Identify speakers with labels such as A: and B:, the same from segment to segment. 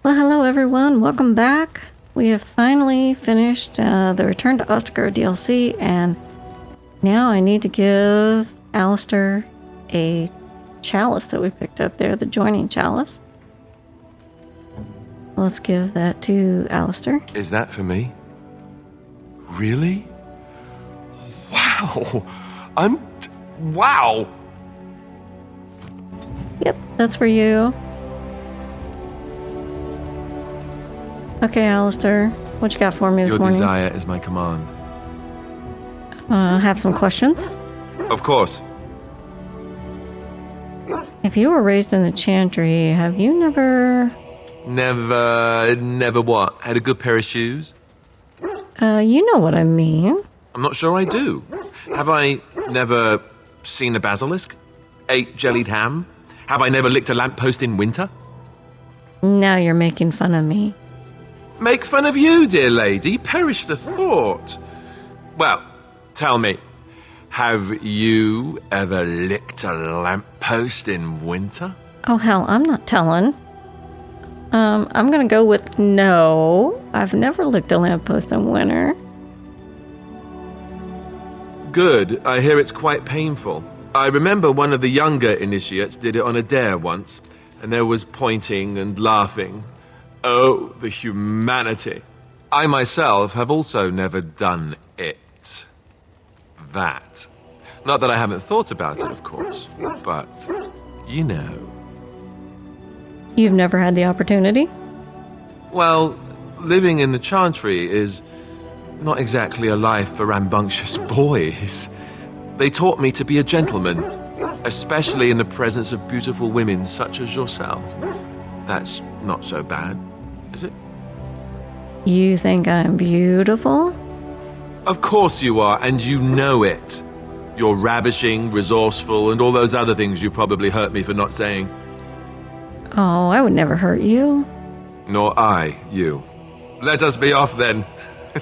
A: Well, hello everyone. Welcome back. We have finally finished the Return to Ostagar DLC, and now I need to give Alistair a chalice that we picked up there, the joining chalice. Let's give that to Alistair.
B: Is that for me? Really? Wow! Wow!
A: Yep, that's for you. Okay, Alistair, what you got for me this morning?
B: Your desire is my command.
A: Have some questions?
B: Of course.
A: If you were raised in the Chantry, have you never...
B: Never what? Had a good pair of shoes?
A: You know what I mean.
B: I'm not sure I do. Have I never seen a basilisk? Ate jellied ham? Have I never licked a lamppost in winter?
A: Now you're making fun of me.
B: Make fun of you, dear lady. Perish the thought. Well, tell me, have you ever licked a lamppost in winter?
A: Oh, hell, I'm not telling. I'm gonna go with no. I've never licked a lamppost in winter.
B: Good. I hear it's quite painful. I remember one of the younger initiates did it on a dare once, and there was pointing and laughing. Oh, the humanity. I myself have also never done it. That. Not that I haven't thought about it, of course, but you know.
A: You've never had the opportunity?
B: Well, living in the Chantry is not exactly a life for rambunctious boys. They taught me to be a gentleman, especially in the presence of beautiful women such as yourself. That's not so bad, is it?
A: You think I'm beautiful?
B: Of course you are, and you know it. You're ravishing, resourceful, and all those other things you probably hurt me for not saying.
A: Oh, I would never hurt you.
B: Nor I, you. Let us be off then,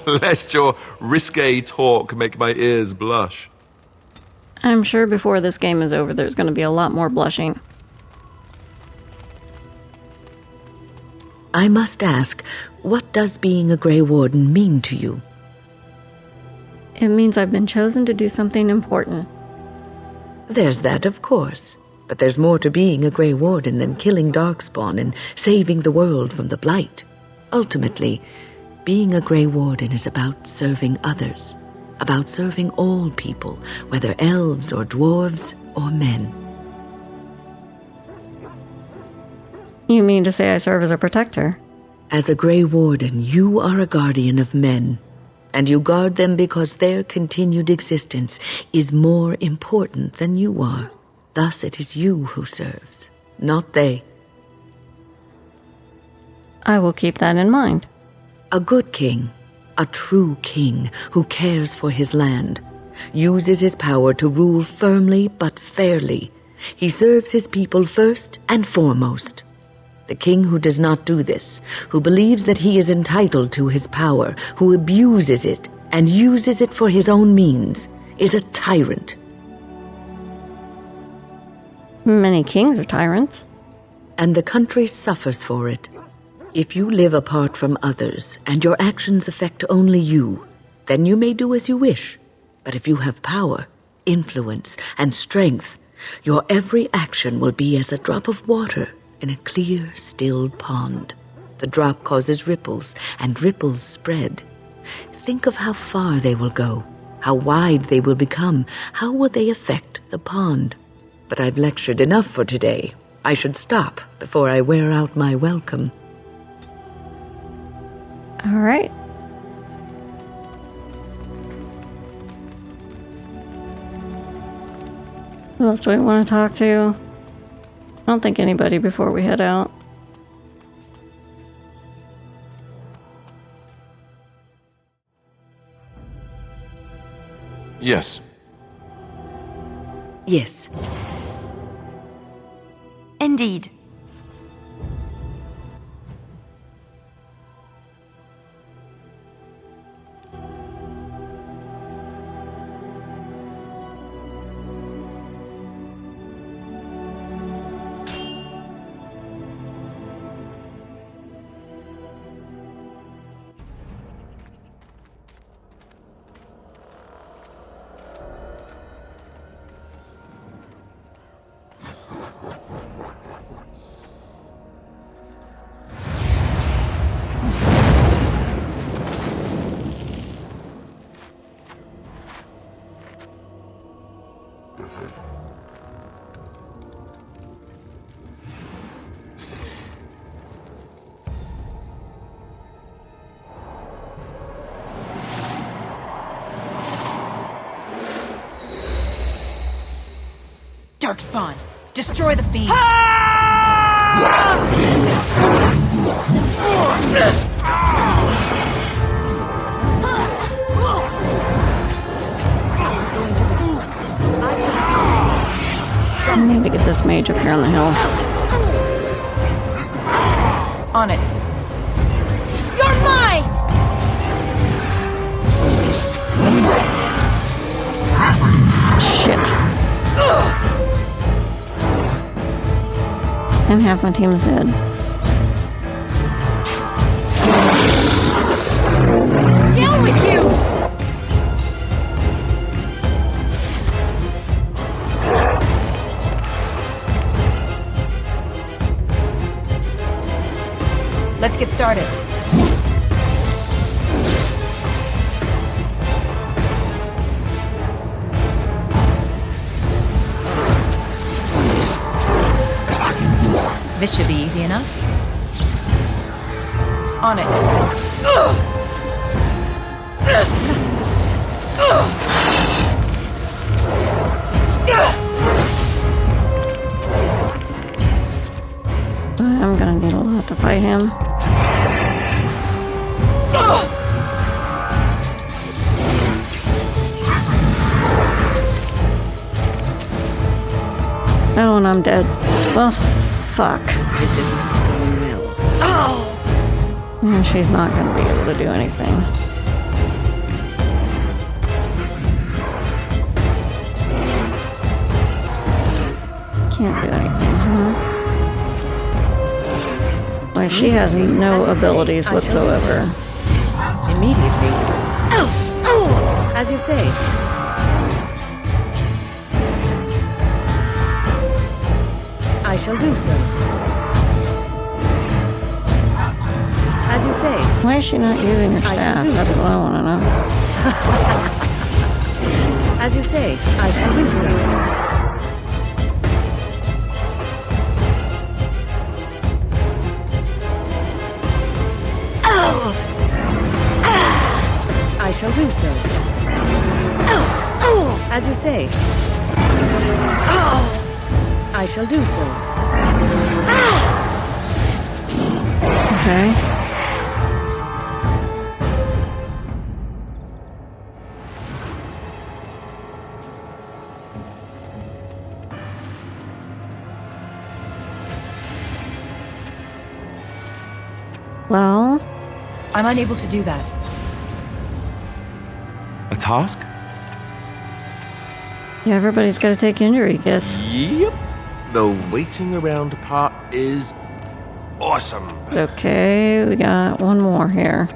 B: lest your risque talk make my ears blush.
A: I'm sure before this game is over, there's going to be a lot more blushing.
C: I must ask, what does being a Grey Warden mean to you?
A: It means I've been chosen to do something important.
C: There's that, of course. But there's more to being a Grey Warden than killing Darkspawn and saving the world from the Blight. Ultimately, being a Grey Warden is about serving others, about serving all people, whether elves or dwarves or men.
A: You mean to say I serve as a protector?
C: As a Grey Warden, you are a guardian of men, and you guard them because their continued existence is more important than you are. Thus it is you who serves, not they.
A: I will keep that in mind.
C: A good king, a true king who cares for his land, uses his power to rule firmly but fairly. He serves his people first and foremost. The king who does not do this, who believes that he is entitled to his power, who abuses it and uses it for his own means, is a tyrant.
A: Many kings are tyrants.
C: And the country suffers for it. If you live apart from others, and your actions affect only you, then you may do as you wish. But if you have power, influence, and strength, your every action will be as a drop of water in a clear, still pond. The drop causes ripples, and ripples spread. Think of how far they will go, how wide they will become, how will they affect the pond. But I've lectured enough for today. I should stop before I wear out my welcome.
A: All right. Who else do we want to talk to? I don't think anybody before we head out.
B: Yes.
C: Yes.
D: Indeed. Darkspawn. Destroy the fiends.
A: I need to get this mage up here on the hill.
D: On it. You're mine!
A: Shit. And half my team's dead.
D: Down with you! Let's get started. This should be easy enough. On it.
A: I'm gonna need a lot to fight him. Oh, and I'm dead. Well, fuck.
C: This is not going well.
A: And she's not gonna be able to do anything. Can't do anything, huh? Well, she has no abilities whatsoever.
C: Immediately. As you say. I shall do so. As you say.
A: Why is she not using her staff? That's what I want to know.
C: As you say, I shall do so. I shall do so. As you say. I shall do so.
A: Okay. Well,
D: I'm unable to do that.
B: A task?
A: yeah, everybody's got to take injury kits.
B: Yep. The waiting around part is awesome.
A: Okay, we got one more here.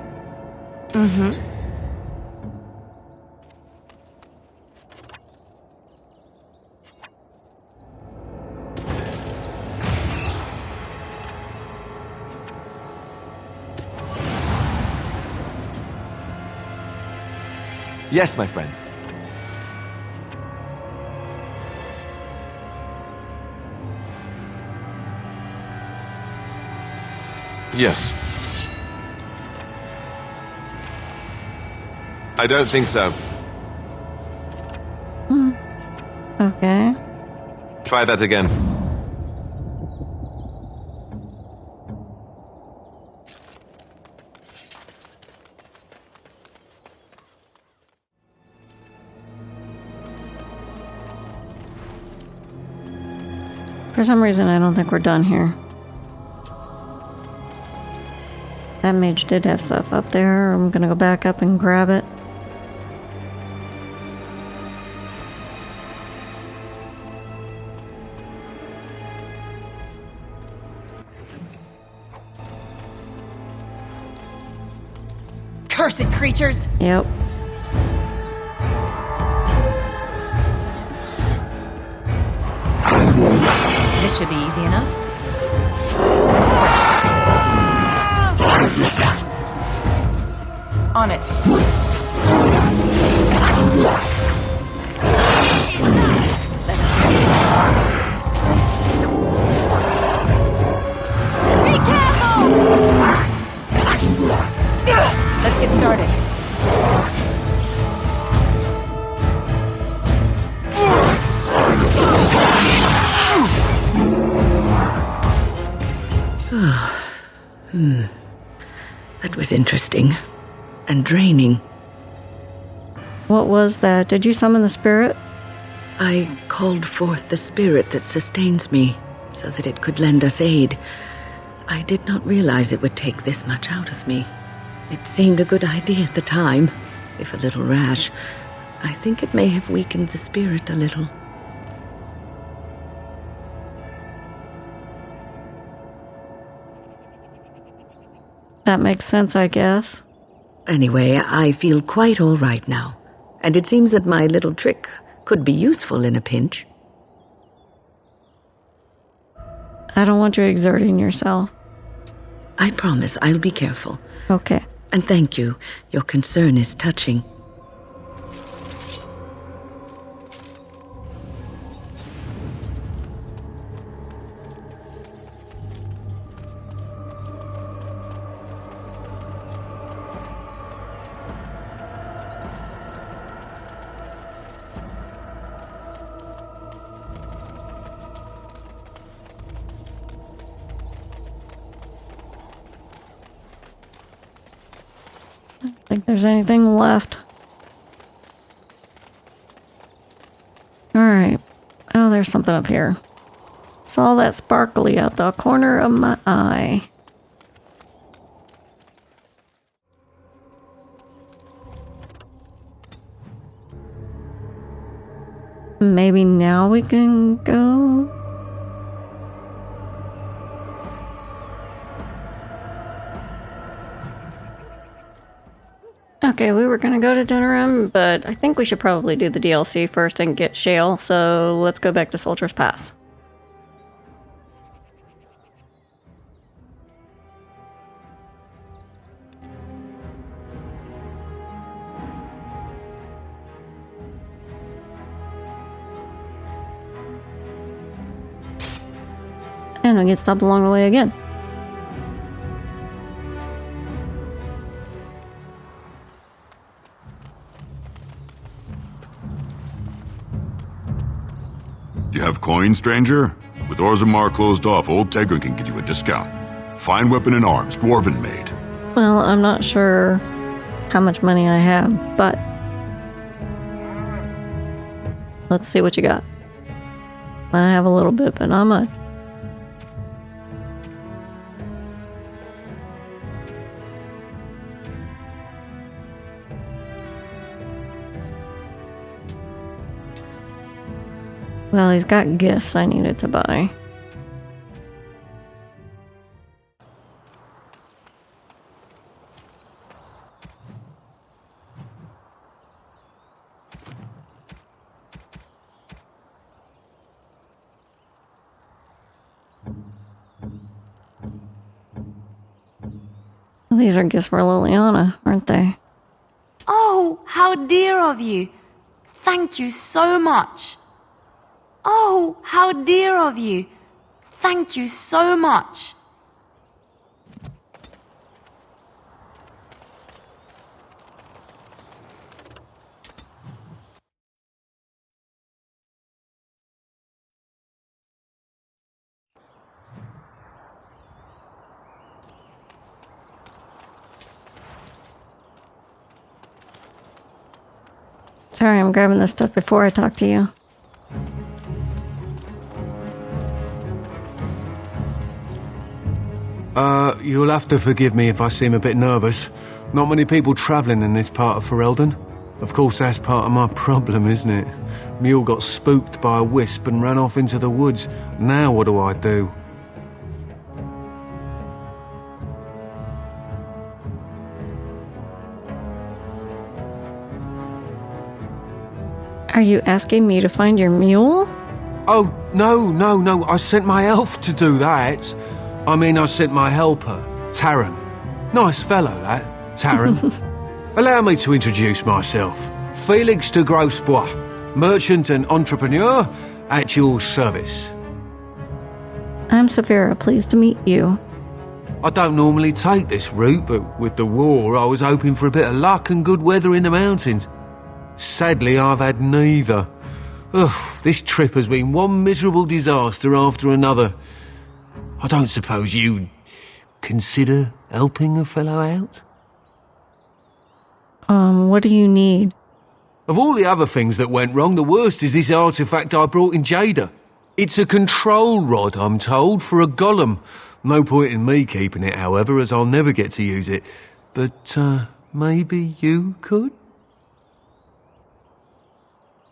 B: Yes, my friend. Yes. I don't think so.
A: Okay.
B: Try that again.
A: For some reason, I don't think we're done here. That mage did have stuff up there. I'm gonna go back up and grab it.
D: Cursed creatures!
A: Yep.
D: This should be easy enough. On it. Be careful! Let's get started.
C: That was interesting. And draining.
A: What was that? Did you summon the spirit?
C: I called forth the spirit that sustains me, so that it could lend us aid. I did not realize it would take this much out of me. It seemed a good idea at the time, if a little rash. I think it may have weakened the spirit a little.
A: That makes sense, I guess.
C: Anyway, I feel quite all right now, and it seems that my little trick could be useful in a pinch.
A: I don't want you exerting yourself.
C: I promise I'll be careful.
A: Okay.
C: And thank you. Your concern is touching.
A: I don't think there's anything left. Alright. Oh, there's something up here. Saw that sparkly out the corner of my eye. Maybe now we can go? Okay, we were gonna go to Denerim, but I think we should probably do the DLC first and get Shale, so let's go back to Soldier's Pass. And we get stopped along the way again.
E: You have coin, stranger? With Orzammar closed off, old Tegra can give you a discount. Fine weapon and arms, dwarven made.
A: Well, I'm not sure how much money I have, but let's see what you got. I have a little bit, but not much. Well, he's got gifts I needed to buy. Well, these are gifts for Liliana, aren't they?
F: Oh, how dear of you. Thank you so much. Oh, how dear of you. Thank you so much.
A: Sorry, I'm grabbing this stuff before I talk to you.
G: You'll have to forgive me if I seem a bit nervous. Not many people travelling in this part of Ferelden. Of course, that's part of my problem, isn't it? Mule got spooked by a wisp and ran off into the woods. Now what do I do?
A: Are you asking me to find your mule?
G: Oh, no. I sent my elf to do that. I mean, I sent my helper, Taran. Nice fellow, that, Taran. Allow me to introduce myself. Felix de Grosbois, merchant and entrepreneur at your service.
A: I'm Saphira, pleased to meet you.
G: I don't normally take this route, but with the war, I was hoping for a bit of luck and good weather in the mountains. Sadly, I've had neither. Ugh, this trip has been one miserable disaster after another. I don't suppose you consider helping a fellow out?
A: What do you need?
G: Of all the other things that went wrong, the worst is this artifact I brought in Jada. It's a control rod, I'm told, for a golem. No point in me keeping it, however, as I'll never get to use it. But, maybe you could?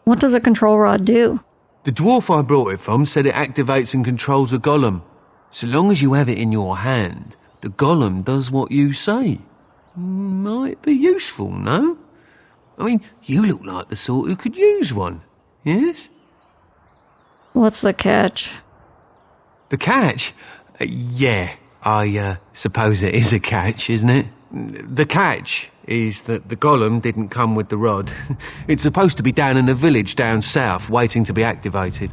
A: What does a control rod do?
G: The dwarf I brought it from said it activates and controls a golem. So long as you have it in your hand, the golem does what you say. Might be useful, no? I mean, you look like the sort who could use one, yes?
A: What's the catch?
G: The catch? Yeah, I suppose it is a catch, isn't it? The catch is that the golem didn't come with the rod. It's supposed to be down in a village down south, waiting to be activated.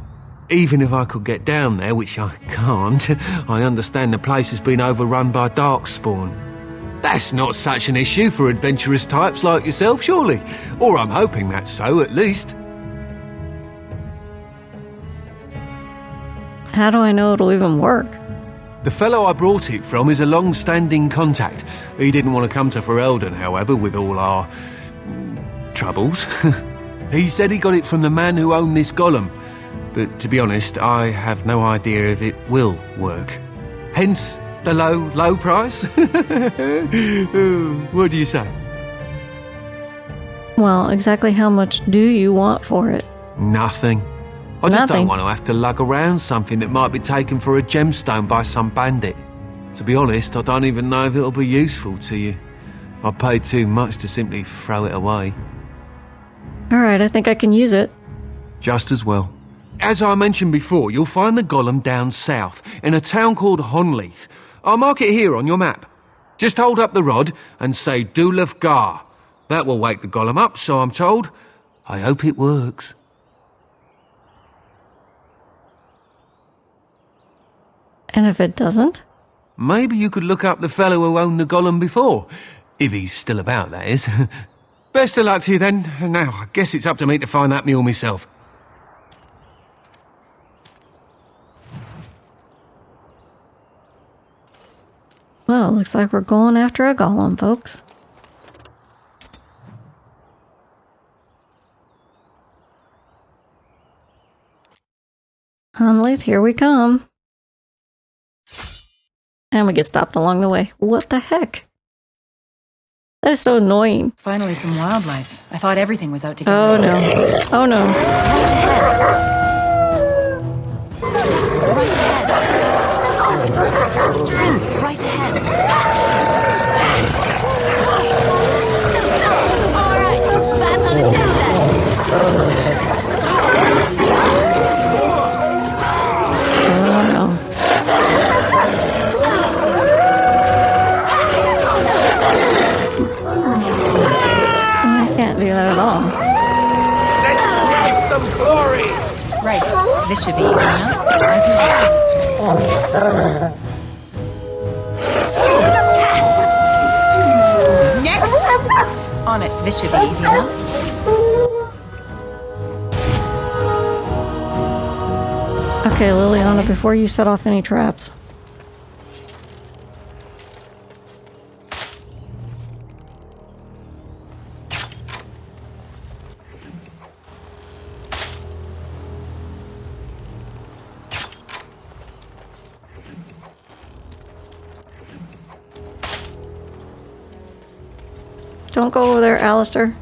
G: Even if I could get down there, which I can't, I understand the place has been overrun by darkspawn. That's not such an issue for adventurous types like yourself, surely? Or I'm hoping that's so, at least.
A: How do I know it'll even work?
G: The fellow I brought it from is a long-standing contact. He didn't want to come to Ferelden, however, with all our troubles. He said he got it from the man who owned this golem. But to be honest, I have no idea if it will work. Hence the low price. What do you say?
A: Well, exactly how much do you want for it?
G: Nothing. I just
A: Nothing.
G: don't want to have to lug around something that might be taken for a gemstone by some bandit. To be honest, I don't even know if it'll be useful to you. I paid too much to simply throw it away.
A: Alright, I think I can use it.
G: Just as well. As I mentioned before, you'll find the golem down south, in a town called Honleith. I'll mark it here on your map. Just hold up the rod and say Dulaf Gar. That will wake the golem up, so I'm told. I hope it works.
A: And if it doesn't?
G: Maybe you could look up the fellow who owned the golem before. If he's still about, that is. Best of luck to you then. Now, I guess it's up to me to find that mule myself.
A: Well, looks like we're going after a golem, folks. Honleith, here we come. And we get stopped along the way. What the heck? That is so annoying.
D: Finally, some wildlife. I thought everything was out to get
A: Oh
D: us.
A: no. Oh no.
F: Right ahead. Alright, back on the
A: Oh no. I can't do that at all.
B: Let's some glory!
D: Right, this should be easy enough. Next! On it, this should be easy enough.
A: Okay, Liliana, before you set off any traps. Don't go over there, Alistair.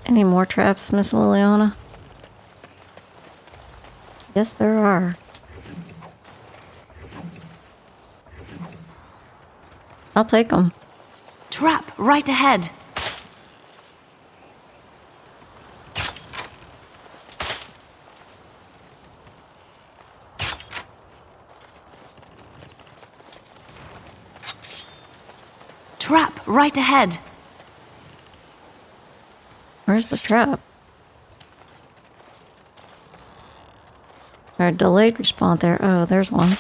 A: Any more traps, Miss Liliana? Yes, there are. I'll take them.
F: Trap right ahead. Trap right ahead.
A: Where's the trap? Or delayed respawn there. Oh, there's one.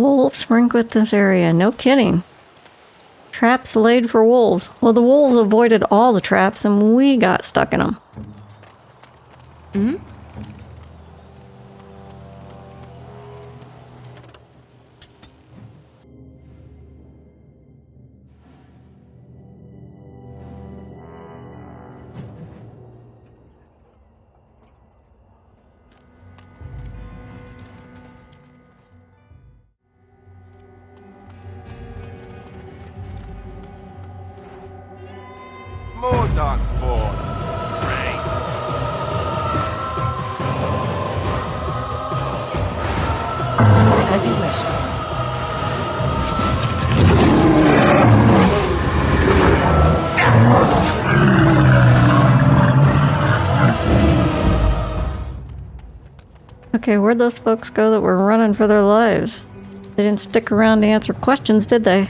A: Wolves frequent this area. No kidding. Traps laid for wolves. Well, the wolves avoided all the traps and we got stuck in them.
B: More dark spawn. Great.
D: As you wish.
A: Okay, where'd those folks go that were running for their lives? They didn't stick around to answer questions, did they?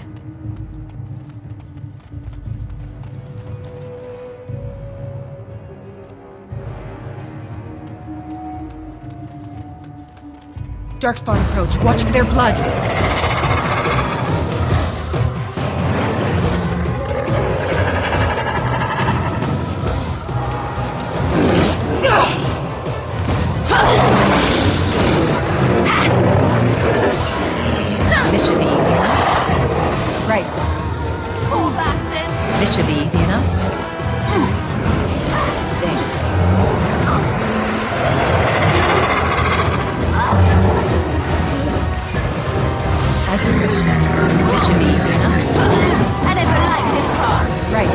D: Darkspawn approach. Watch for their blood. This should be easy enough. Right.
F: Poor bastard.
D: This should be easy enough. There. As you wish. This should be easy enough.
F: I never liked this part.
D: Right.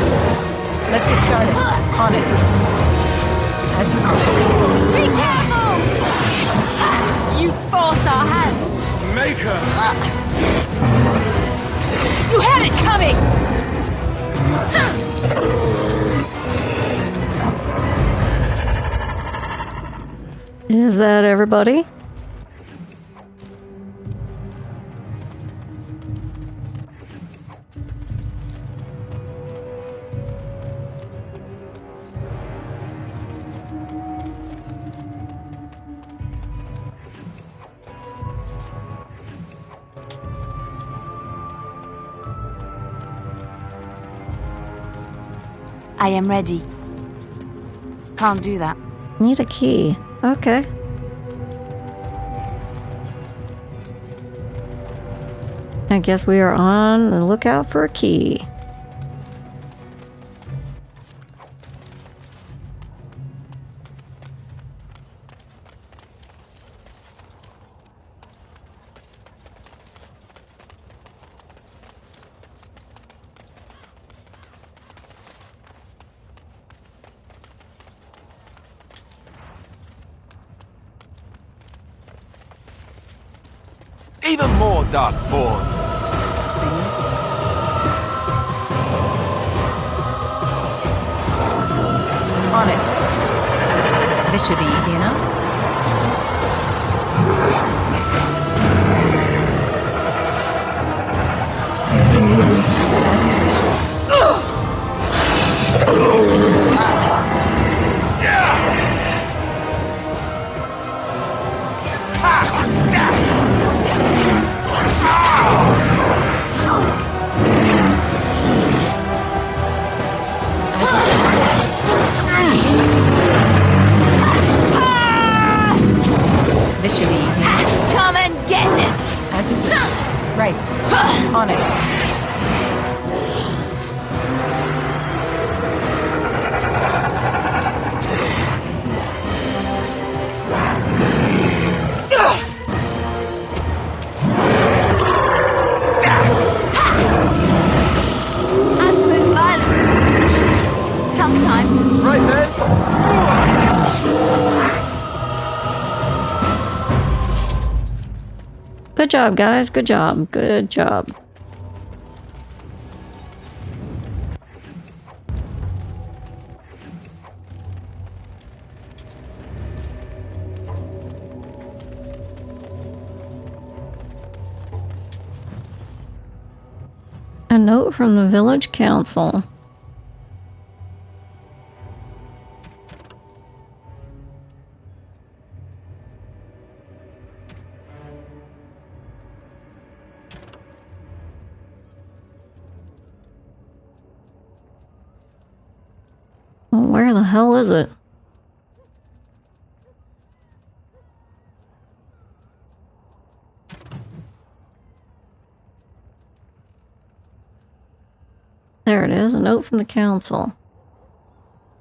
D: Let's get started. On it. As you wish.
F: Be careful! You forced our hand.
B: Maker!
F: You had it coming!
A: Is that everybody?
F: I am ready. Can't do that.
A: Need a key. Okay. I guess we are on the lookout for a key.
B: Even more dark spawn.
D: On it. This should be easy enough. This should be easy enough.
F: Come and get it!
D: As you wish. Right. On it.
F: Asthma's violent. Sometimes.
B: Right then.
A: Good job, guys. Good job. Good job. A note from the village council. Where the hell is it? There it is, a note from the council.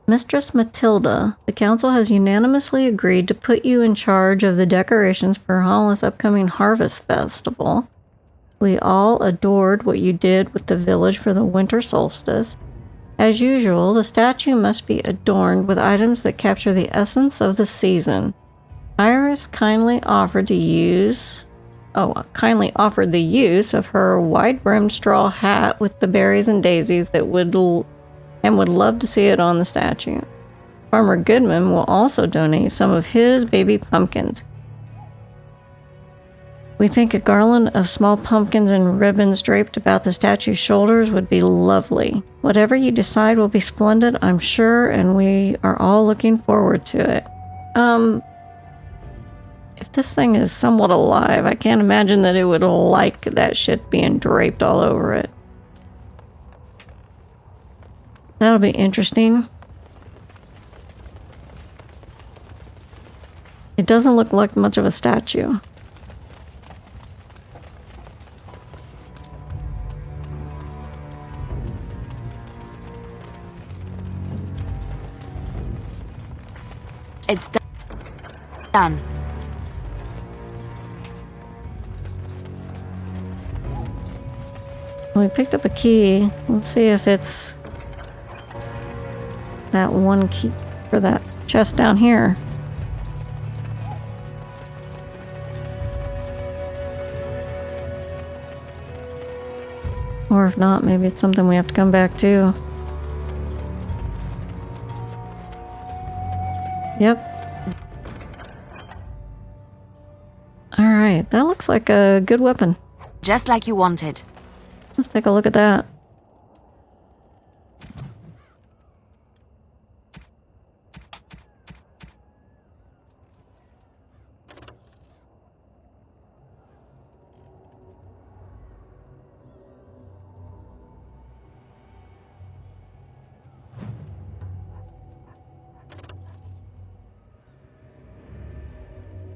A: Mistress Matilda, the council has unanimously agreed to put you in charge of the decorations for Holland's upcoming Harvest Festival. We all adored what you did with the village for the winter solstice. As usual, the statue must be adorned with items that capture the essence of the season. Iris kindly offered the use of her wide-brimmed straw hat with the berries and daisies that would love to see it on the statue. Farmer Goodman will also donate some of his baby pumpkins. We think a garland of small pumpkins and ribbons draped about the statue's shoulders would be lovely. Whatever you decide will be splendid, I'm sure, and we are all looking forward to it. If this thing is somewhat alive, I can't imagine that it would like that shit being draped all over it. That'll be interesting. It doesn't look like much of a statue.
F: It's done.
A: We picked up a key. Let's see if it's that one key for that chest down here. Or if not, maybe it's something we have to come back to. Yep. Alright, that looks like a good weapon.
F: Just like you wanted.
A: Let's take a look at that.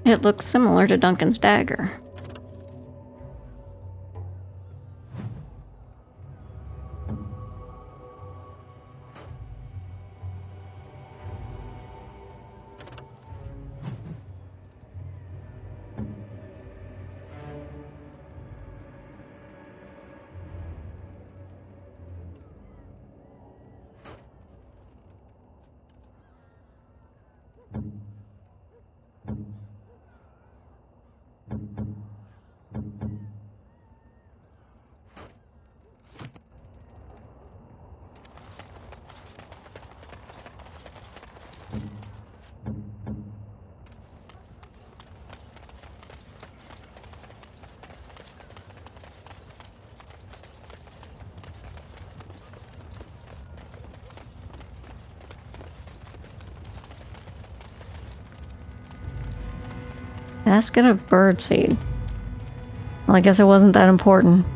A: It looks similar to Duncan's dagger. Basket of birdseed. Well, I guess it wasn't that important.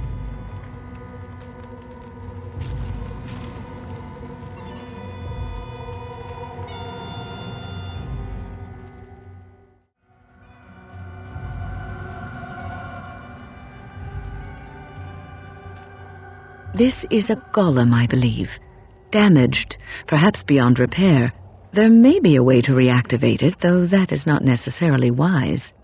C: This is a golem, I believe. Damaged, perhaps beyond repair. There may be a way to reactivate it, though that is not necessarily wise.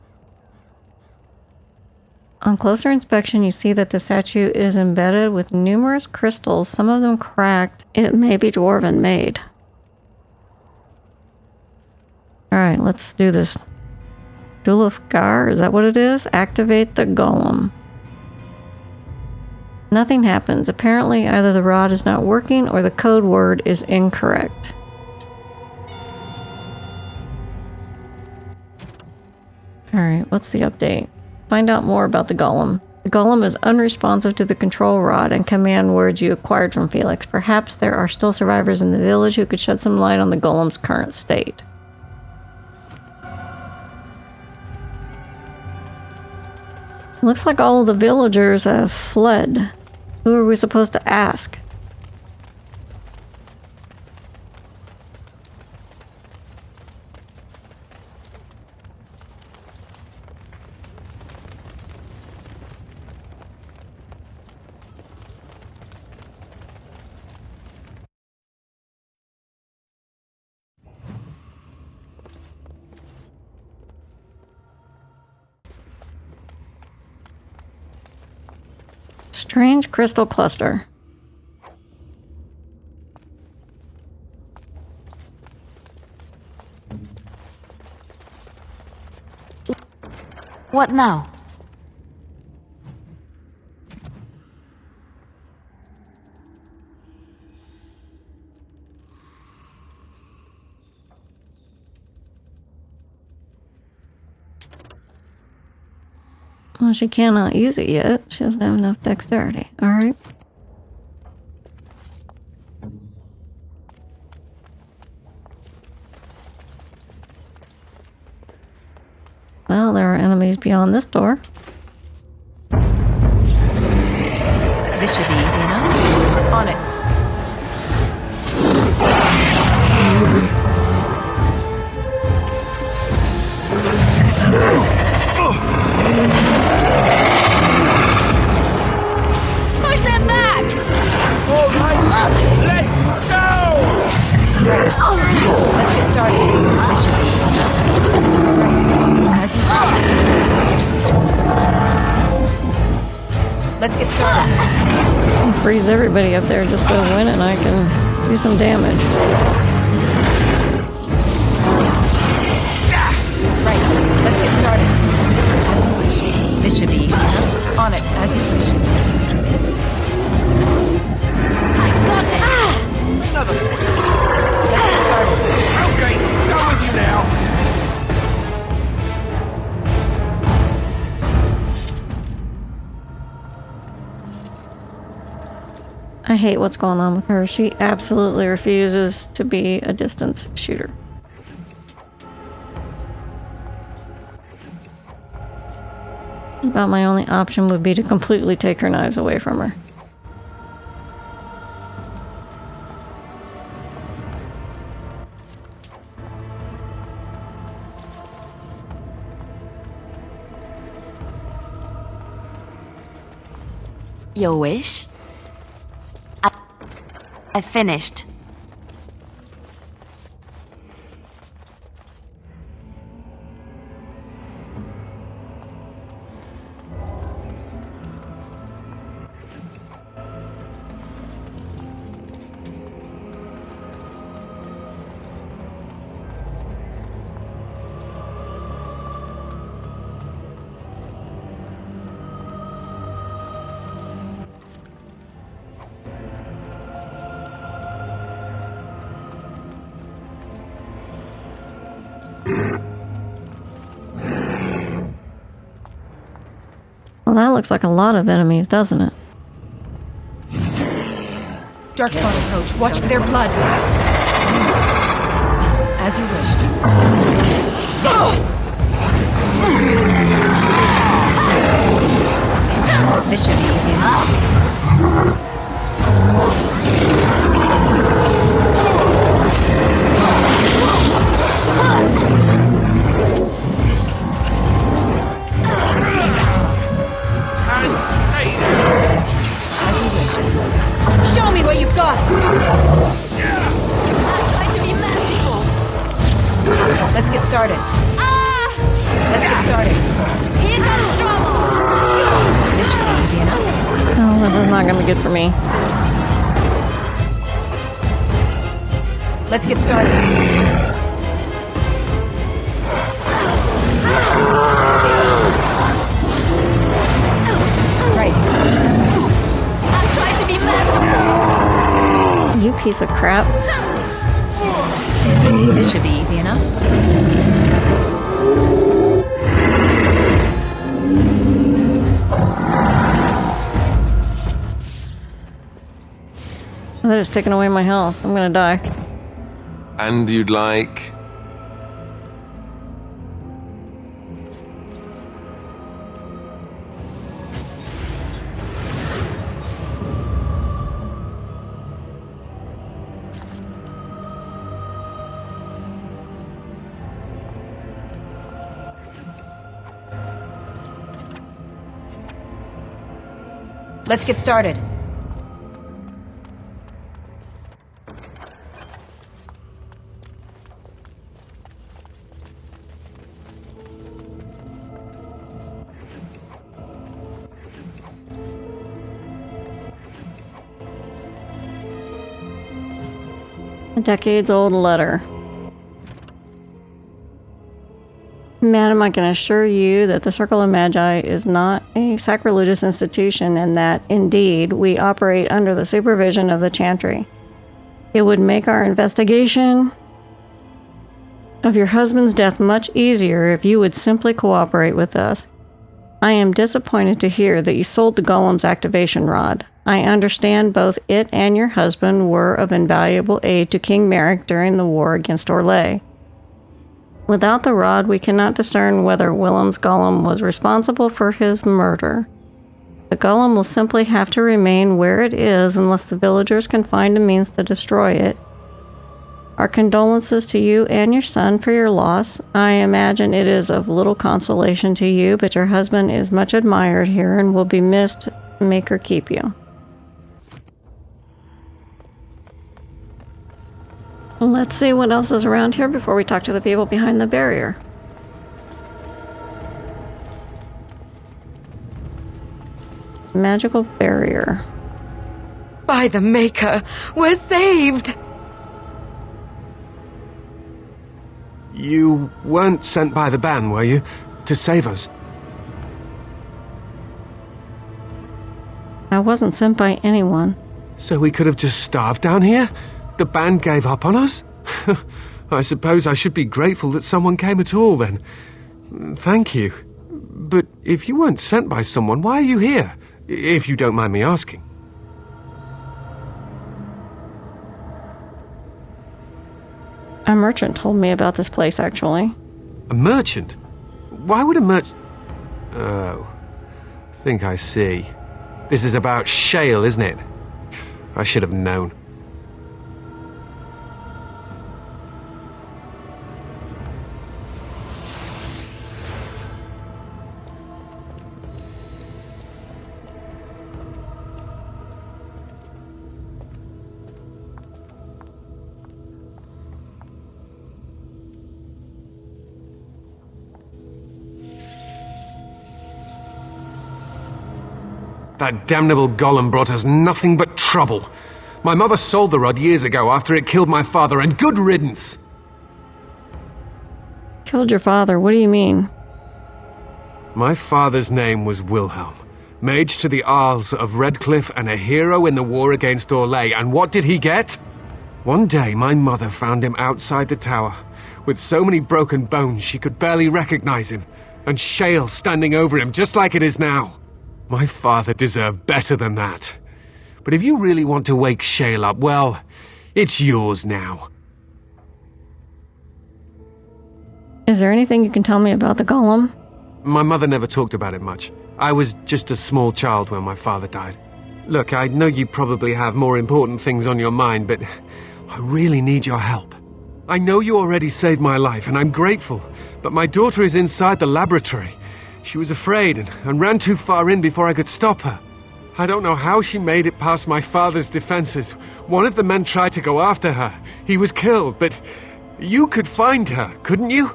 A: On closer inspection, you see that the statue is embedded with numerous crystals, some of them cracked. It may be dwarven made. Alright, let's do this. Dulufgar, is that what it is? Activate the golem. Nothing happens. Apparently, either the rod is not working or the code word is incorrect. Alright, what's the update? Find out more about the golem. The golem is unresponsive to the control rod and command words you acquired from Felix. Perhaps there are still survivors in the village who could shed some light on the golem's current state. Looks like all of the villagers have fled. Who are we supposed to ask? Strange crystal cluster.
F: What now?
A: Well, she cannot use it yet. She doesn't have enough dexterity. Alright. Well, there are enemies beyond this door.
D: This should be easy enough. On it.
F: Push them back!
B: All right, let's go!
D: Let's get started. This should be easy enough. As you Let's get started.
A: I'll freeze everybody up there just so Win and I can do some damage.
D: Right. Let's get started. As you wish. This should be easy enough. On it. As you wish.
F: Got it!
B: Another point.
D: Let's get started.
B: Okay, done with you now.
A: I hate what's going on with her. She absolutely refuses to be a distance shooter. About my only option would be to completely take her knives away from her.
F: Your wish? I finished.
A: Well, that looks like a lot of enemies, doesn't it?
D: Darkspawn approach. Watch for their blood. As you wish. This should be easy enough. Show me what you've got!
F: I'm trying to be merciful.
D: Let's get started. Let's get started.
F: Here comes trouble.
D: This should be easy enough.
A: Oh, this is not going to be good for me.
D: Let's get started. Right.
F: I'm trying to be merciful.
A: You piece of crap.
D: This should be easy enough.
A: They're just taking away my health. I'm going to die.
B: And you'd like...
D: Let's get started.
A: A decades-old letter. Madam, I can assure you that the Circle of Magi is not a sacrilegious institution and that, indeed, we operate under the supervision of the Chantry. It would make our investigation of your husband's death much easier if you would simply cooperate with us. I am disappointed to hear that you sold the Golem's activation rod. I understand both it and your husband were of invaluable aid to King Merrick during the war against Orlais. Without the rod, we cannot discern whether Willem's Golem was responsible for his murder. The Golem will simply have to remain where it is unless the villagers can find a means to destroy it. Our condolences to you and your son for your loss. I imagine it is of little consolation to you, but your husband is much admired here and will be missed. Make her keep you. Let's see what else is around here before we talk to the people behind the barrier. Magical barrier.
C: By the Maker, we're saved!
G: You weren't sent by the ban, were you? To save us?
A: I wasn't sent by anyone.
G: So we could have just starved down here? The band gave up on us? I suppose I should be grateful that someone came at all, then. Thank you. But if you weren't sent by someone, why are you here? If you don't mind me asking.
A: A merchant told me about this place, actually.
G: A merchant? Why would a merchant... Oh. Think I see. This is about Shale, isn't it? I should have known. That damnable golem brought us nothing but trouble. My mother sold the rod years ago after it killed my father, and good riddance!
A: Killed your father? What do you mean?
G: My father's name was Wilhelm, mage to the Isles of Redcliffe and a hero in the war against Orlais, and what did he get? One day my mother found him outside the tower, with so many broken bones she could barely recognize him, and Shale standing over him just like it is now. My father deserved better than that. But if you really want to wake Shale up, well, it's yours now.
A: Is there anything you can tell me about the golem?
G: My mother never talked about it much. I was just a small child when my father died. Look, I know you probably have more important things on your mind, but I really need your help. I know you already saved my life, and I'm grateful, but my daughter is inside the laboratory. She was afraid and ran too far in before I could stop her. I don't know how she made it past my father's defenses. One of the men tried to go after her. He was killed, but you could find her, couldn't you?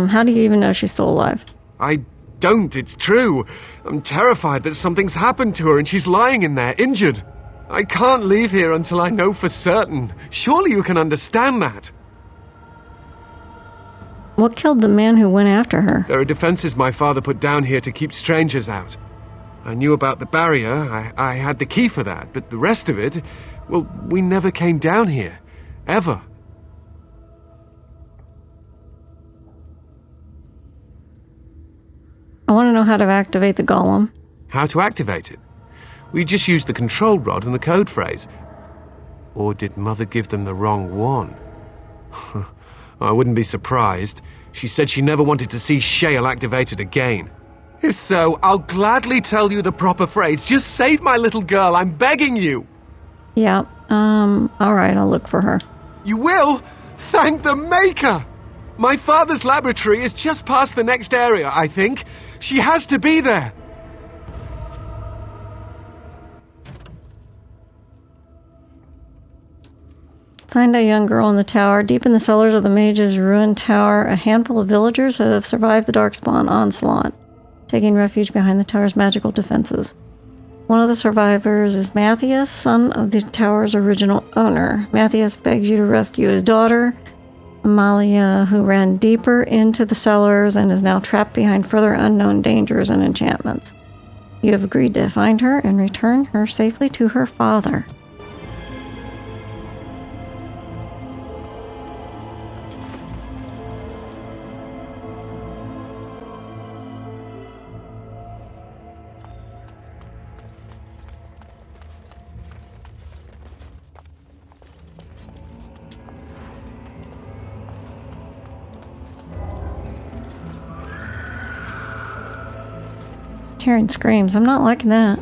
A: How do you even know she's still alive?
G: I don't, it's true. I'm terrified that something's happened to her and she's lying in there, injured. I can't leave here until I know for certain. Surely you can understand that.
A: What killed the man who went after her?
G: There are defenses my father put down here to keep strangers out. I knew about the barrier, I had the key for that, but the rest of it, well, we never came down here. Ever.
A: I want to know how to activate the golem.
G: How to activate it? We just used the control rod and the code phrase. Or did Mother give them the wrong one? I wouldn't be surprised. She said she never wanted to see Shale activated again. If so, I'll gladly tell you the proper phrase. Just save my little girl, I'm begging you!
A: Yeah, alright, I'll look for her.
G: You will? Thank the Maker! My father's laboratory is just past the next area, I think. She has to be there!
A: Find a young girl in the tower. Deep in the cellars of the mage's ruined tower, a handful of villagers have survived the Darkspawn onslaught, taking refuge behind the tower's magical defenses. One of the survivors is Matthias, son of the tower's original owner. Matthias begs you to rescue his daughter, Amalia, who ran deeper into the cellars and is now trapped behind further unknown dangers and enchantments. You have agreed to find her and return her safely to her father. Hearing screams. I'm not liking that.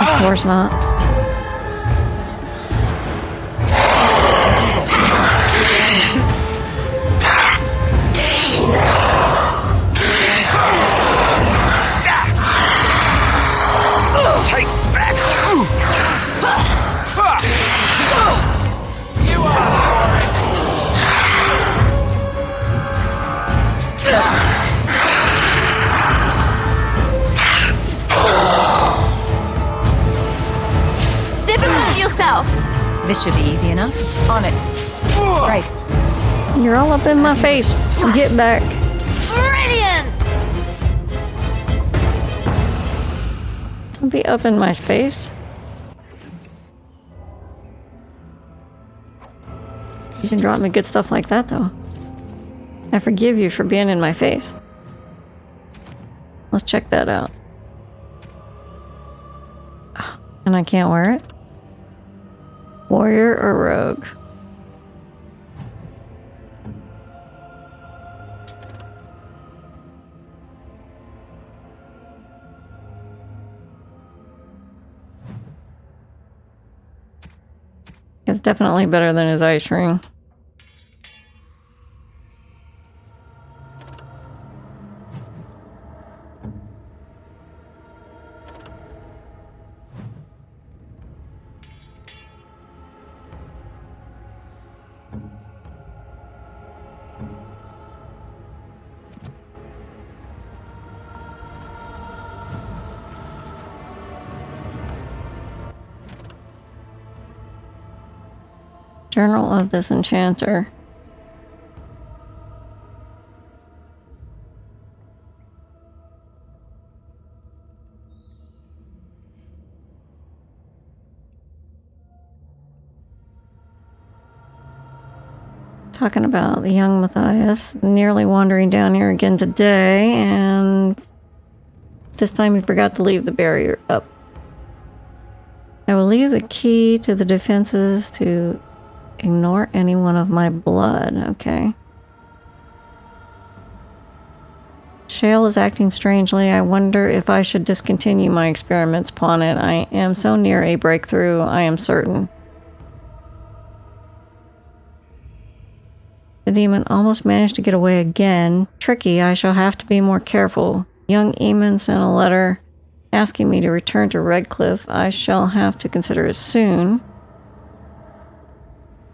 A: Of course not.
D: This should be easy enough. On it. Right.
A: You're all up in my face. Get back.
F: Brilliant!
A: Don't be up in my space. You can drop me good stuff like that, though. I forgive you for being in my face. Let's check that out. And I can't wear it? Warrior or rogue? It's definitely better than his ice ring. Journal of this enchanter. Talking about the young Matthias nearly wandering down here again today, and this time he forgot to leave the barrier up. I will leave the key to the defenses to ignore anyone of my blood. Okay. Shale is acting strangely. I wonder if I should discontinue my experiments upon it. I am so near a breakthrough, I am certain. The demon almost managed to get away again. Tricky, I shall have to be more careful. Young Eamon sent a letter asking me to return to Redcliffe. I shall have to consider it soon.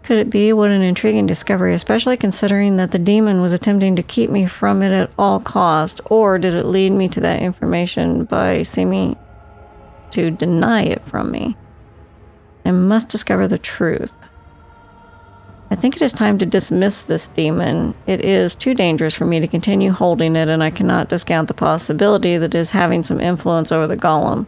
A: Could it be? What an intriguing discovery, especially considering that the demon was attempting to keep me from it at all cost. Or did it lead me to that information by seeming to deny it from me? I must discover the truth. I think it is time to dismiss this demon. It is too dangerous for me to continue holding it, and I cannot discount the possibility that it is having some influence over the golem.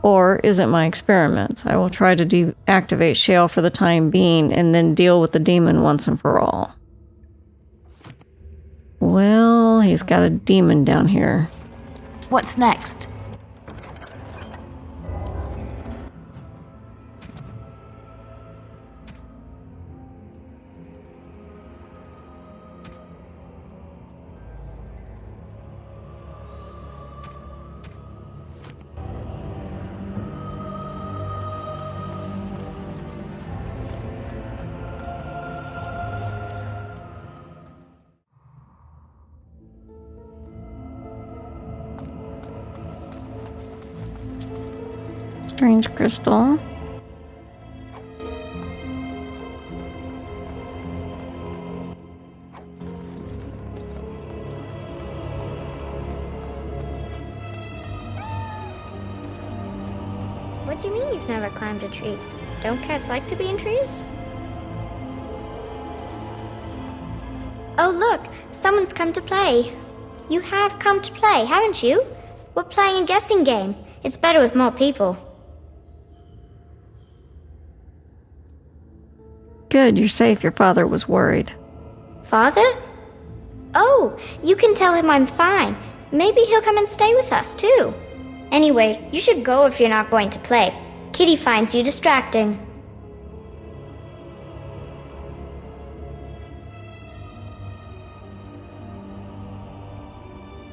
A: Or is it my experiments? I will try to deactivate Shale for the time being and then deal with the demon once and for all. Well, he's got a demon down here.
F: What's next?
A: strange crystal.
H: What do you mean you've never climbed a tree? Don't cats like to be in trees? Oh look, someone's come to play. You have come to play, haven't you? We're playing a guessing game. It's better with more people.
A: Good, you're safe. Your father was worried.
H: Father? Oh, you can tell him I'm fine. Maybe he'll come and stay with us too. Anyway, you should go if you're not going to play. Kitty finds you distracting.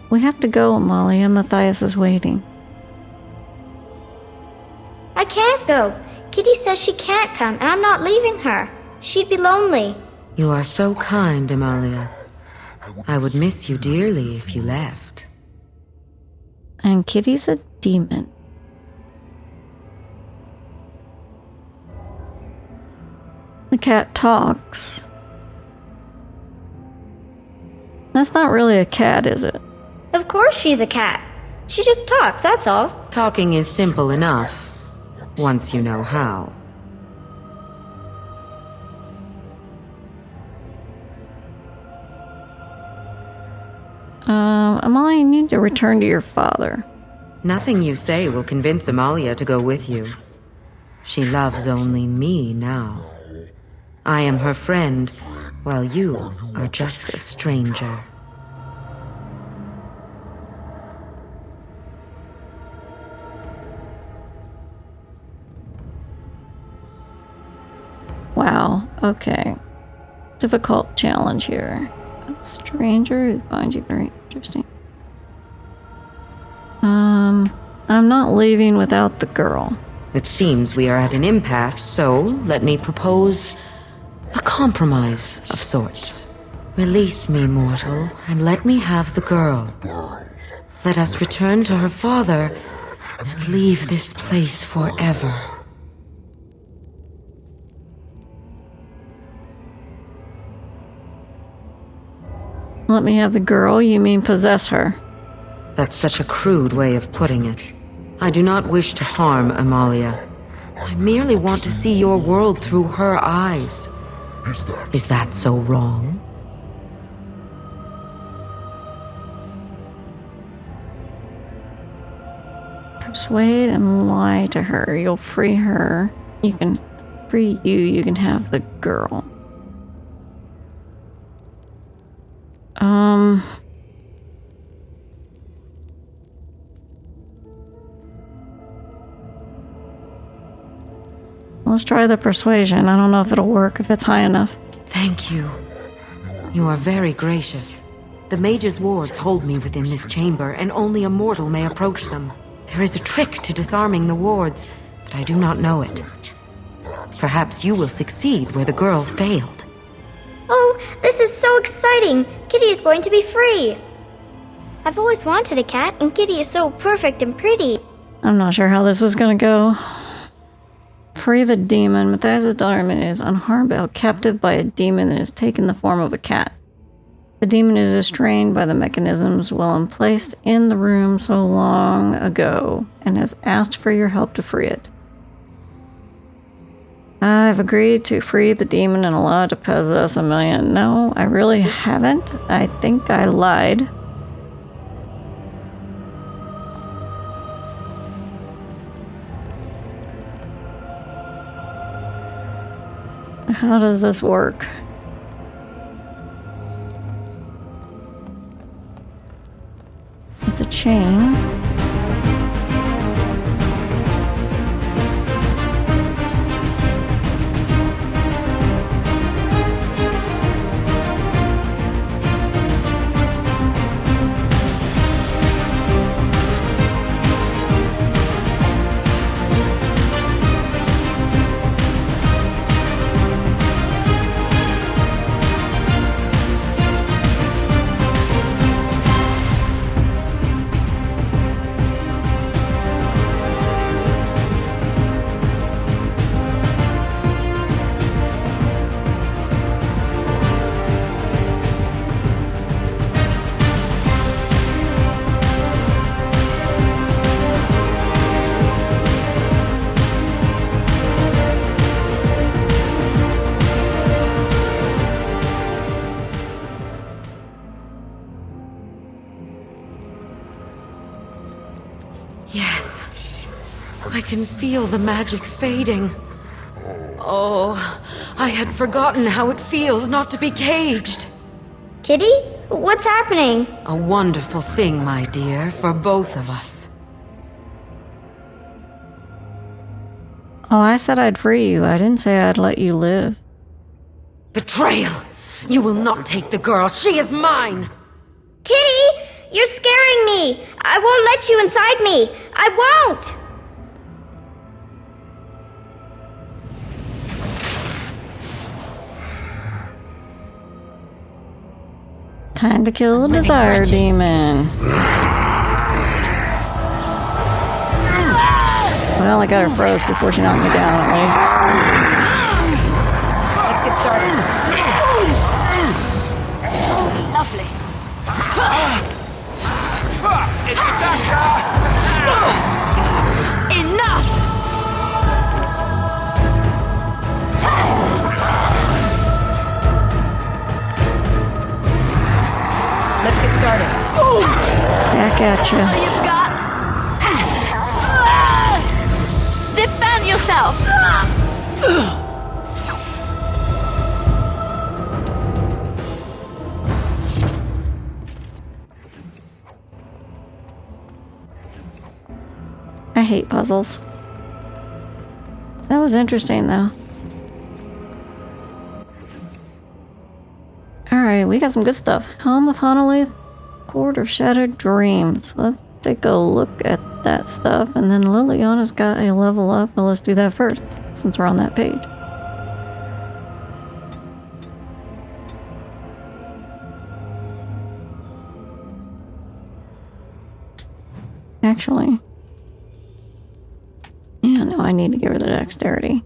A: We have to go, Amalia. Matthias is waiting.
H: I can't go. Kitty says she can't come, and I'm not leaving her. She'd be lonely.
C: You are so kind, Amalia. I would miss you dearly if you left.
A: And Kitty's a demon. The cat talks. That's not really a cat, is it?
H: Of course she's a cat. She just talks, that's all.
C: Talking is simple enough, once you know how.
A: Amalia, you need to return to your father.
C: Nothing you say will convince Amalia to go with you. She loves only me now. I am her friend, while you are just a stranger.
A: Wow, okay. Difficult challenge here. A stranger who finds you very interesting. I'm not leaving without the girl.
C: It seems we are at an impasse, so let me propose a compromise of sorts. Release me, mortal, and let me have the girl. Let us return to her father and leave this place forever.
A: Let me have the girl? You mean possess her?
C: That's such a crude way of putting it. I do not wish to harm Amalia. I merely want to see your world through her eyes. Is that so wrong?
A: Persuade and lie to her. You'll free her. You can free you. You can have the girl. Let's try the persuasion. I don't know if it'll work, if it's high enough.
C: Thank you. You are very gracious. The mage's wards hold me within this chamber, and only a mortal may approach them. There is a trick to disarming the wards, but I do not know it. Perhaps you will succeed where the girl failed.
H: Oh, this is so exciting! Kitty is going to be free! I've always wanted a cat, and Kitty is so perfect and pretty.
A: I'm not sure how this is gonna go. Free the demon. Matthias' daughter is unharmed but held captive by a demon that has taken the form of a cat. The demon is restrained by the mechanisms Willem placed in the room so long ago and has asked for your help to free it. I've agreed to free the demon and allow it to possess Amelia. No, I really haven't. I think I lied. How does this work? With a chain.
C: I can feel the magic fading. Oh, I had forgotten how it feels not to be caged.
H: Kitty? What's happening?
C: A wonderful thing, my dear, for both of us.
A: Oh, I said I'd free you. I didn't say I'd let you live.
C: Betrayal! You will not take the girl. She is mine!
H: Kitty! You're scaring me! I won't let you inside me! I won't!
A: Time to kill the desire demon. Well, I got her froze before she knocked me down, at least.
D: Let's get started.
F: Lovely.
B: It's
F: Enough!
D: Let's get started.
A: Back at you.
F: You've got... Defend yourself!
A: I hate puzzles. That was interesting, though. Alright, we got some good stuff. Helm of Honolith, Court of Shattered Dreams. Let's take a look at that stuff. And then Liliana's got a level up. Well, let's do that first, since we're on that page. Actually... yeah, no, I need to give her the dexterity.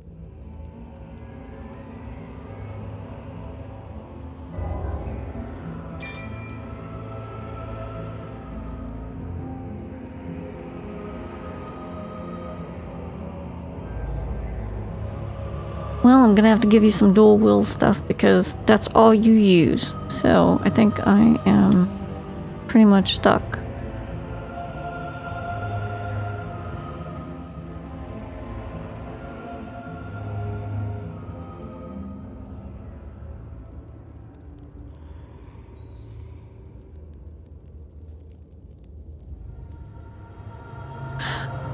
A: Well, I'm gonna have to give you some dual will stuff because that's all you use. So I think I am pretty much stuck.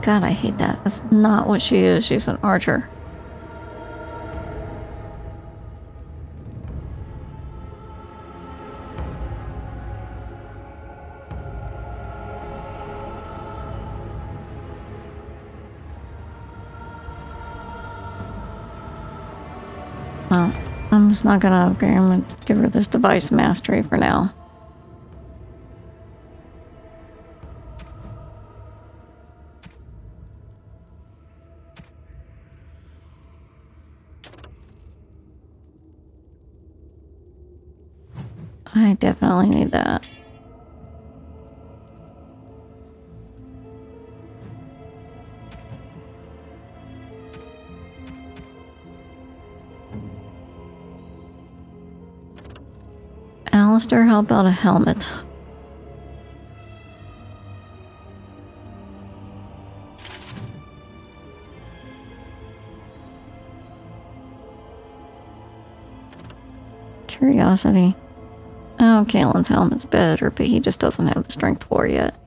A: God, I hate that. That's not what she is. She's an archer. Well, I'm just not gonna upgrade. I'm gonna give her this device mastery for now. I definitely need that. Alistair, how about a helmet? Curiosity. Oh, Kalen's helmet's better, but he just doesn't have the strength for it yet.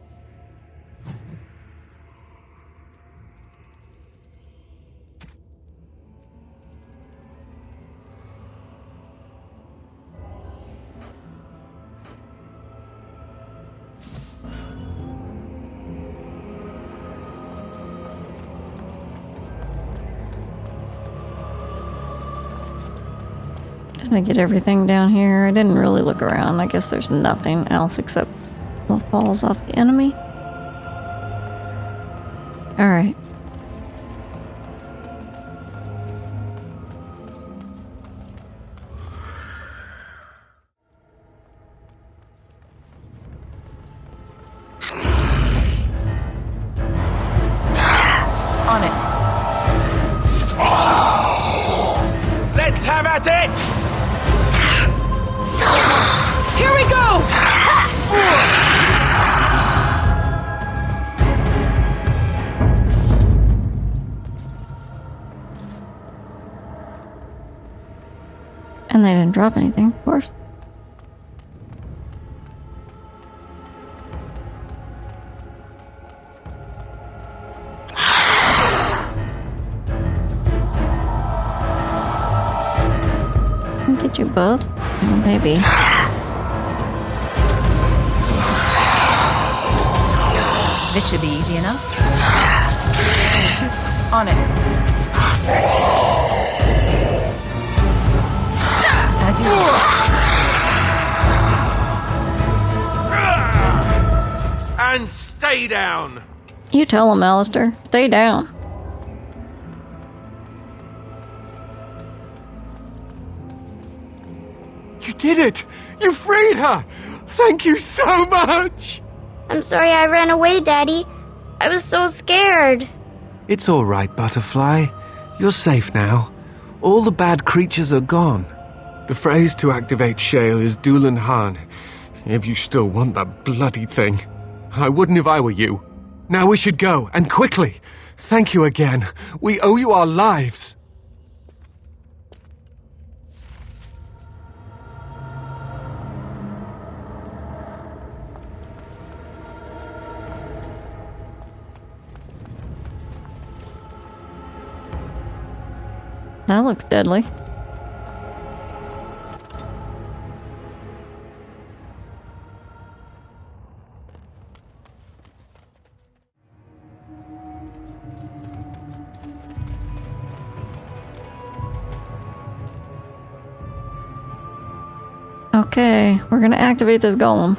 A: Did I get everything down here? I didn't really look around. I guess there's nothing else except what falls off the enemy. Alright.
D: On it.
B: Let's have at it!
C: Here we go!
A: And they didn't drop anything, of course. I'll get you both. Maybe.
D: This should be easy enough. On it. As you wish.
B: And stay down!
A: You tell him, Alistair. Stay down.
G: You did it! You freed her! Thank you so much!
H: I'm sorry I ran away, Daddy. I was so scared.
G: It's all right, Butterfly. You're safe now. All the bad creatures are gone. The phrase to activate Shale is Doolan Han, if you still want that bloody thing. I wouldn't if I were you. Now we should go, and quickly. Thank you again. We owe you our lives.
A: That looks deadly. Okay, we're gonna activate this golem.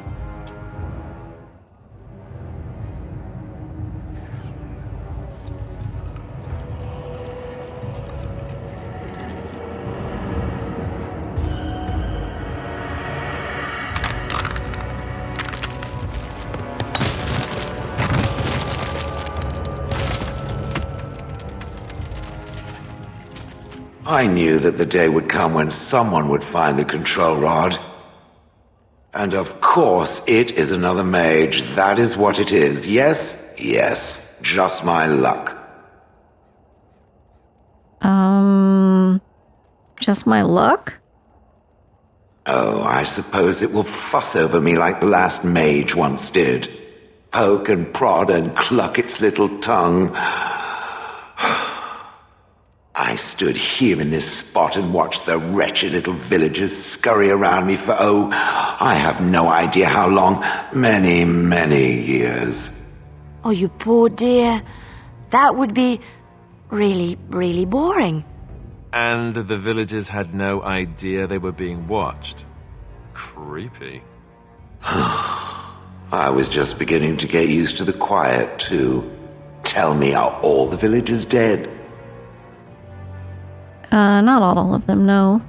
I: I knew that the day would come when someone would find the control rod. And of course, it is another mage. That is what it is. Yes, yes. Just my luck.
A: Just my luck?
I: Oh, I suppose it will fuss over me like the last mage once did. Poke and prod and cluck its little tongue. I stood here in this spot and watched the wretched little villagers scurry around me for, I have no idea how long. Many, many years.
F: Oh, you poor dear. That would be really, really boring.
B: And the villagers had no idea they were being watched. Creepy.
I: I was just beginning to get used to the quiet, too. Tell me, are all the villagers dead?
A: Not all of them, no.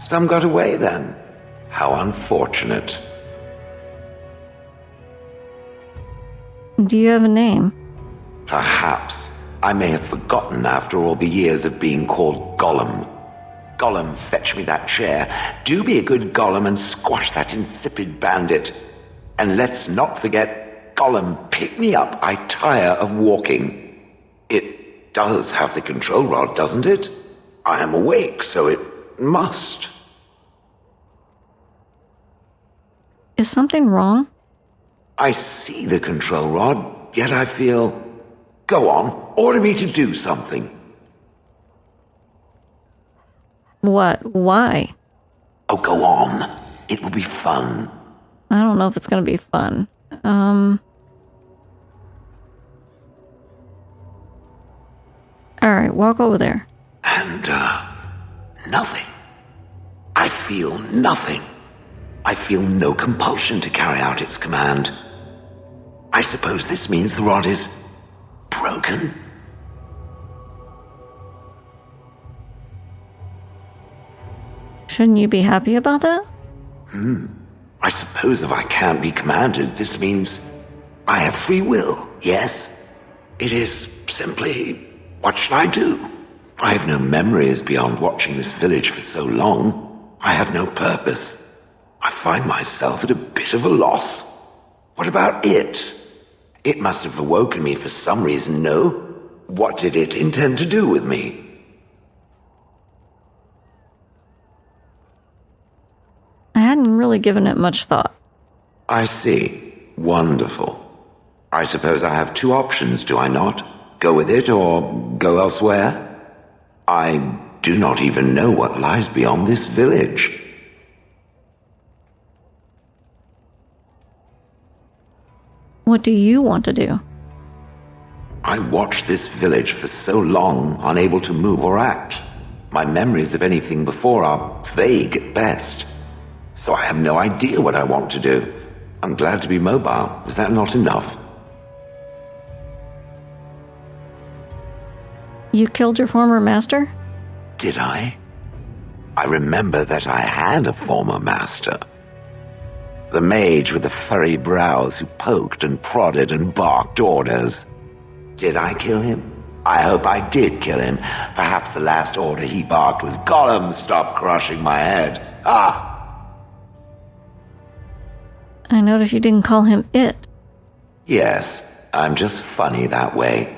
I: Some got away, then. How unfortunate.
A: Do you have a name?
I: Perhaps. I may have forgotten after all the years of being called Gollum. Gollum, fetch me that chair. Do be a good Gollum and squash that insipid bandit. And let's not forget, Gollum, pick me up. I tire of walking. It does have the control rod, doesn't it? I am awake, so it must.
A: Is something wrong?
I: I see the control rod, yet I feel... Go on, order me to do something.
A: What? Why?
I: Oh, go on. It will be fun.
A: I don't know if it's gonna be fun. Alright, walk over there.
I: And, nothing. I feel nothing. I feel no compulsion to carry out its command. I suppose this means the rod is... broken?
A: Shouldn't you be happy about that?
I: I suppose if I can't be commanded, this means I have free will, yes? It is simply, what should I do? I have no memories beyond watching this village for so long. I have no purpose. I find myself at a bit of a loss. What about it? It must have awoken me for some reason, no? What did it intend to do with me?
A: hadn't really given it much thought.
I: I see. Wonderful. I suppose I have two options, do I not? Go with it or go elsewhere? I do not even know what lies beyond this village.
A: What do you want to do?
I: I watched this village for so long, unable to move or act. My memories of anything before are vague at best. So I have no idea what I want to do. I'm glad to be mobile. Is that not enough?
A: You killed your former master?
I: Did I? I remember that I had a former master. The mage with the furry brows who poked and prodded and barked orders. Did I kill him? I hope I did kill him. Perhaps the last order he barked was, "Gollum, stop crushing my head." Ah!
A: I noticed you didn't call him it.
I: Yes, I'm just funny that way.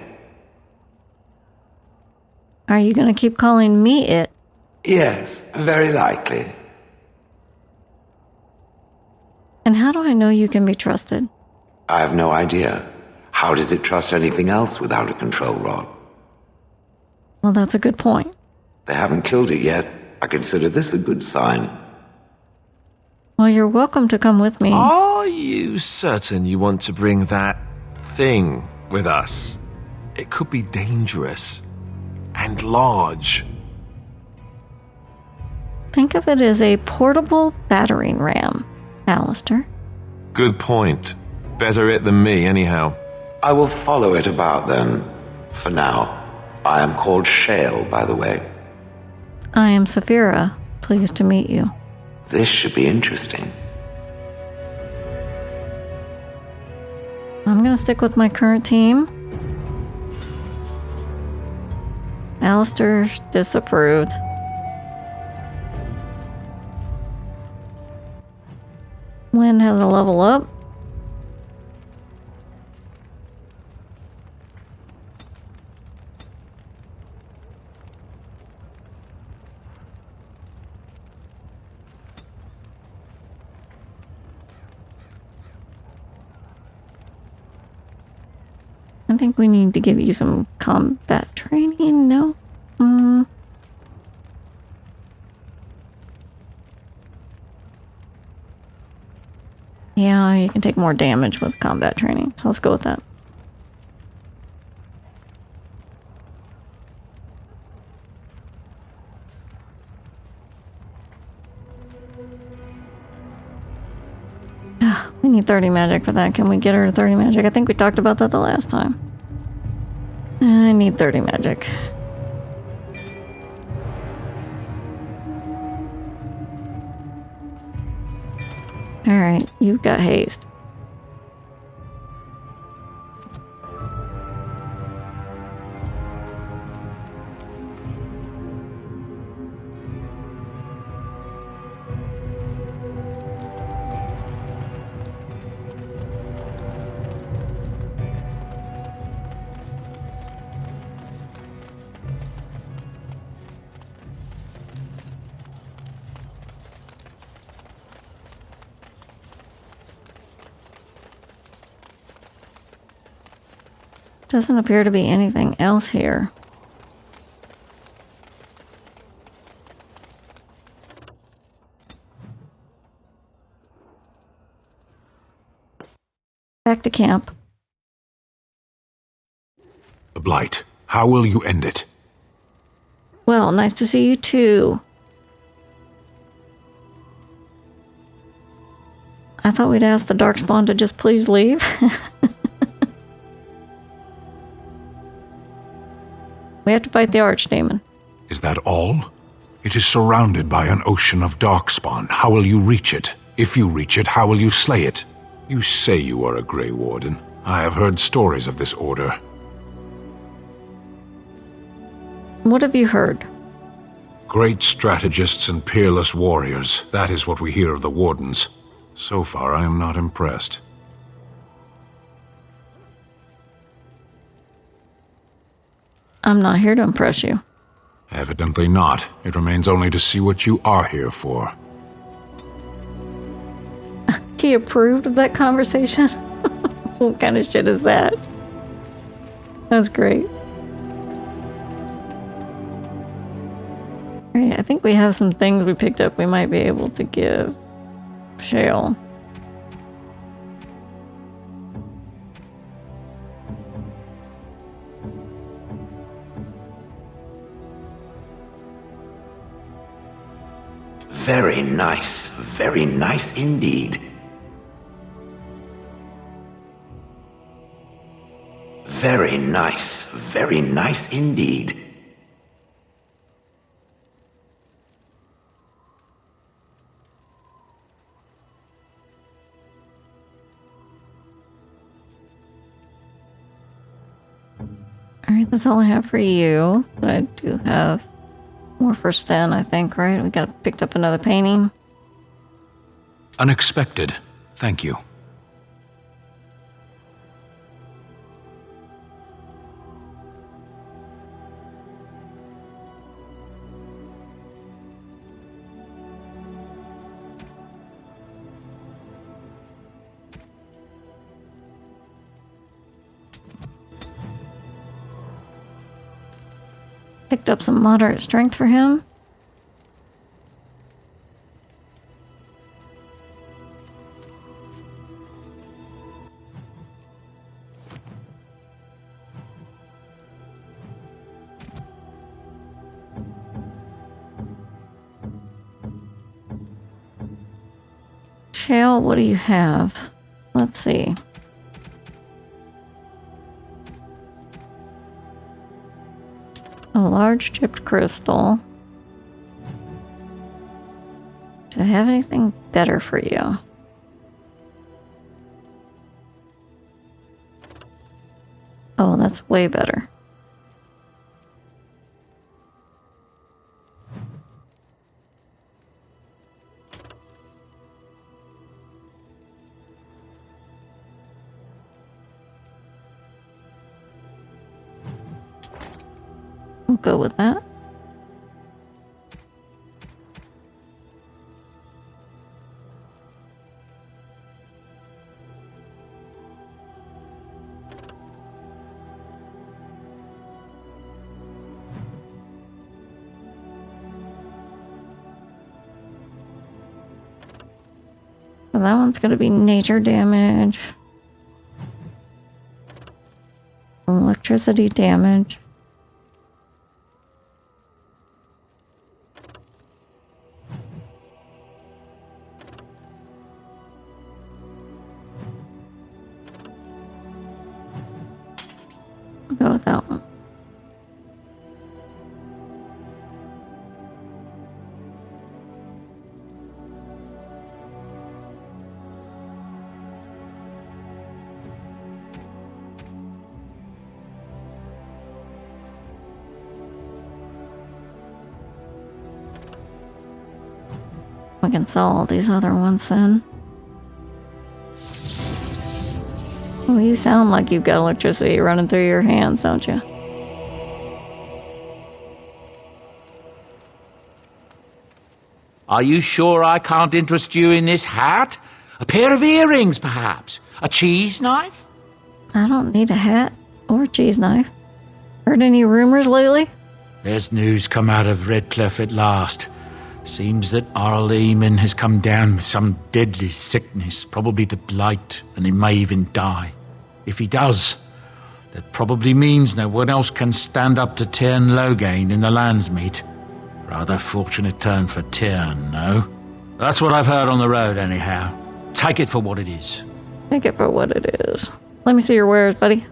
A: Are you going to keep calling me it?
I: Yes, very likely.
A: And how do I know you can be trusted?
I: I have no idea. How does it trust anything else without a control rod?
A: Well, that's a good point.
I: They haven't killed it yet. I consider this a good sign.
A: Well, you're welcome to come with me.
B: Are you certain you want to bring that thing with us? It could be dangerous and large.
A: Think of it as a portable battering ram, Alistair.
B: Good point. Better it than me, anyhow.
I: I will follow it about then. For now. I am called Shale, by the way.
A: I am Saphira. Pleased to meet you.
I: This should be interesting.
A: I'm going to stick with my current team. Alistair disapproved. Wind has a level up. I think we need to give you some combat training, no? Yeah, you can take more damage with combat training, so let's go with that. We need 30 magic for that. Can we get her to 30 magic? I think we talked about that the last time. I need 30 magic. Alright, you've got haste. Doesn't appear to be anything else here. Back to camp.
E: The Blight. How will you end it?
A: Well, nice to see you too. I thought we'd ask the Darkspawn to just please leave. We have to fight the Archdemon.
E: Is that all? It is surrounded by an ocean of Darkspawn. How will you reach it? If you reach it, how will you slay it? You say you are a Grey Warden. I have heard stories of this order.
A: What have you heard?
E: Great strategists and peerless warriors. That is what we hear of the Wardens. So far, I am not impressed.
A: I'm not here to impress you.
E: Evidently not. It remains only to see what you are here for.
A: He approved of that conversation? What kind of shit is that? That's great. Alright, I think we have some things we picked up we might be able to give Shale.
I: Very nice indeed. Very nice indeed.
A: Alright, that's all I have for you. But I do have more for Sten, I think, right? We got picked up another painting.
E: Unexpected. Thank you.
A: Picked up some moderate strength for him. Shale, what do you have? Let's see. A large chipped crystal. Do I have anything better for you? Oh, that's way better. We'll go with that. So that one's going to be nature damage. Electricity damage. Go with that one. We can sell all these other ones then. Well, you sound like you've got electricity running through your hands, don't you?
J: Are you sure I can't interest you in this hat? A pair of earrings, perhaps? A cheese knife?
A: I don't need a hat or a cheese knife. Heard any rumors lately?
J: There's news come out of Redcliffe at last. Seems that Arl Eamon has come down with some deadly sickness, probably the blight, and he may even die. If he does, that probably means no one else can stand up to Tyrn Logain in the Landsmeet. Rather fortunate turn for Tyrn, no? That's what I've heard on the road, anyhow. Take it for what it is.
A: Take it for what it is. Let me see your wares, buddy.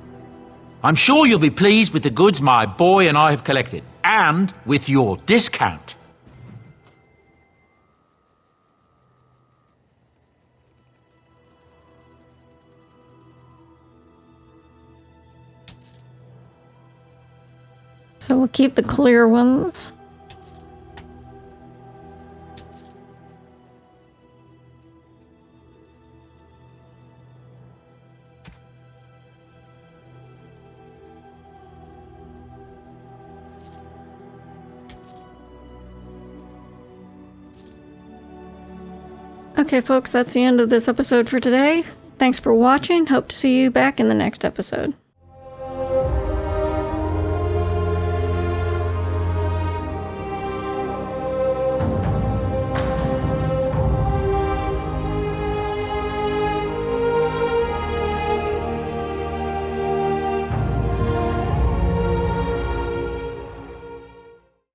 J: I'm sure you'll be pleased with the goods my boy and I have collected, and with your discount.
A: So we'll keep the clear ones. Okay, folks, that's the end of this episode for today. Thanks for watching. Hope to see you back in the next episode.